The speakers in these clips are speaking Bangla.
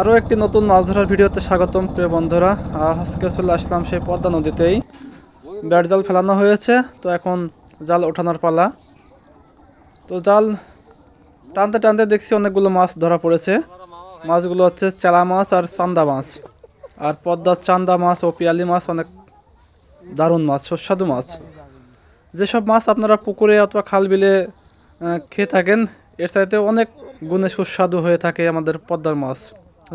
আরও একটি নতুন মাছ ধরার ভিডিওতে স্বাগতম প্রিয় বন্ধুরা। আজকে চলে আসলাম সেই পদ্মা নদীতেই। ব্যাট জাল ফেলানো হয়েছে, তো এখন জাল ওঠানোর পালা। তো জাল টানতে টানতে দেখছি অনেকগুলো মাছ ধরা পড়েছে। মাছগুলো হচ্ছে চেলা মাছ আর চান্দা মাছ। আর পদ্মার চান্দা মাছ ও পিয়ালি মাছ অনেক দারুণ মাছ, সুস্বাদু মাছ। যেসব মাছ আপনারা পুকুরে অথবা খাল বিলে খেয়ে থাকেন, এর চাইতে অনেক গুণে সুস্বাদু হয়ে থাকে আমাদের পদ্মার মাছ।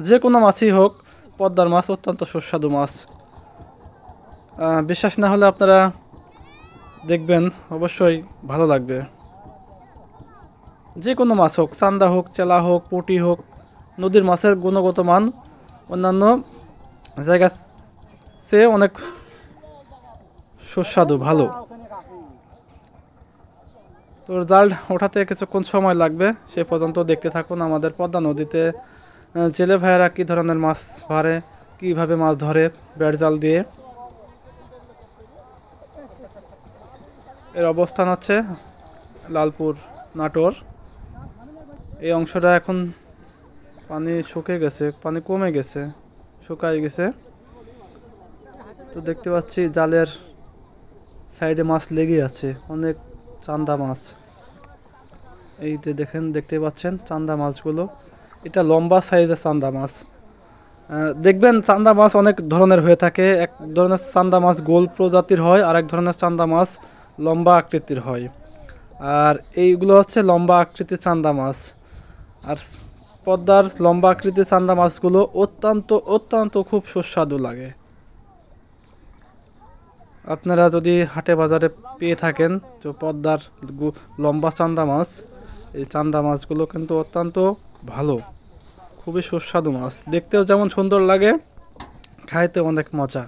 যে কোনো মাছই হোক, পদ্মার মাছ অত্যন্ত সুস্বাদু মাছ। বিশ্বাস না হলে আপনারা দেখবেন, অবশ্যই ভালো লাগবে। যে কোনো মাছ হোক, চান্দা হোক, চেলা হোক, পুঁটি হোক, নদীর মাছের গুণগত মান অন্যান্য জায়গার চেয়ে অনেক সুস্বাদু, ভালো। তো জাল ওঠাতে কিছুক্ষণ সময় লাগবে, সে পর্যন্ত দেখতে থাকুন আমাদের পদ্মা নদীতে জেলে ভাইয়েরা কী ধরনের মাছ ধরে, কীভাবে মাছ ধরে ব্যাট জাল দিয়ে। এর অবস্থান হচ্ছে লালপুর, নাটোর। এই অংশটা এখন পানি শুকিয়ে গেছে, পানি কমে গেছে, শুকায় গেছে। তো দেখতে পাচ্ছি জালের সাইডে মাছ লেগে আছে, অনেক চান্দা মাছ। এই যে দেখতে পাচ্ছেন চান্দা মাছগুলো, এটা লম্বা সাইজের চান্দা মাছ। দেখবেন চান্দা মাছ অনেক ধরনের হয়ে থাকে। এক ধরনের চান্দা মাছ গোল প্রজাতির হয়, আর এক ধরনের চান্দা মাছ লম্বা আকৃতির হয়। আর এইগুলো হচ্ছে লম্বা আকৃতির চান্দা মাছ। আর পদ্মার লম্বা আকৃতির চান্দা মাছগুলো অত্যন্ত অত্যন্ত খুব সুস্বাদু লাগে। আপনারা যদি হাটে বাজারে পেয়ে থাকেন, তো পদ্মার লম্বা চান্দা মাছ, এই চান্দা মাছগুলো কিন্তু অত্যন্ত ভালো, খুবই সুস্বাদু মাছ। দেখতেও যেমন সুন্দর লাগে, খাইতে অনেক মজা।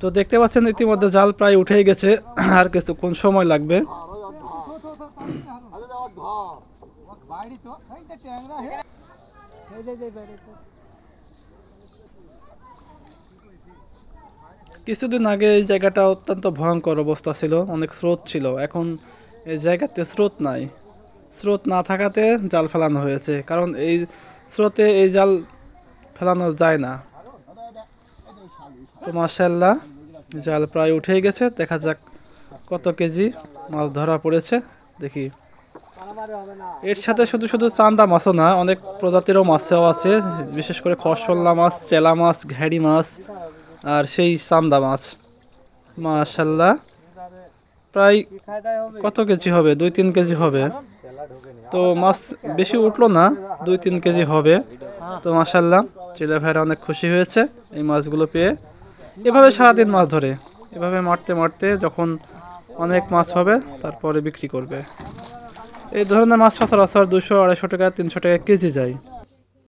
তো দেখতে পাচ্ছেন ইতিমধ্যে জাল প্রায় উঠেই গেছে, আর কিছুক্ষণ সময় লাগবে। কিছুদিন আগে এই জায়গাটা অত্যন্ত ভয়ঙ্কর অবস্থা ছিল, অনেক স্রোত ছিল। এখন এই জায়গাতে স্রোত নাই। স্রোত না থাকাতে জাল ফেলানো হয়েছে, কারণ এই স্রোতে এই জাল ফেলানো যায় না। তো মাশাআল্লাহ, জাল প্রায় উঠেই গেছে। দেখা যাক কত কেজি মাছ ধরা পড়েছে, দেখি। এর সাথে শুধু শুধু চান্দা মাছও না, অনেক প্রজাতিরও মাছও আছে, বিশেষ করে খরসল্লা মাছ, চেলা মাছ, ঘেড়ি মাছ, আর সেই চান্দা মাছ। মাশাআল্লাহ, প্রায় কত কেজি হবে, 2-3 কেজি হবে। তো মাছ বেশি উঠলো না, 2-3 কেজি হবে। তো মাশাআল্লাহ, ছেলে ভাইরা অনেক খুশি হয়েছে এই মাছগুলো পেয়ে। এভাবে সারাদিন মাছ ধরে, এভাবে মারতে মারতে যখন অনেক মাছ হবে, তারপরে বিক্রি করবে। এই ধরনের মাছ সচরাচর 200-250 টাকা, 300 টাকা কেজি যায়।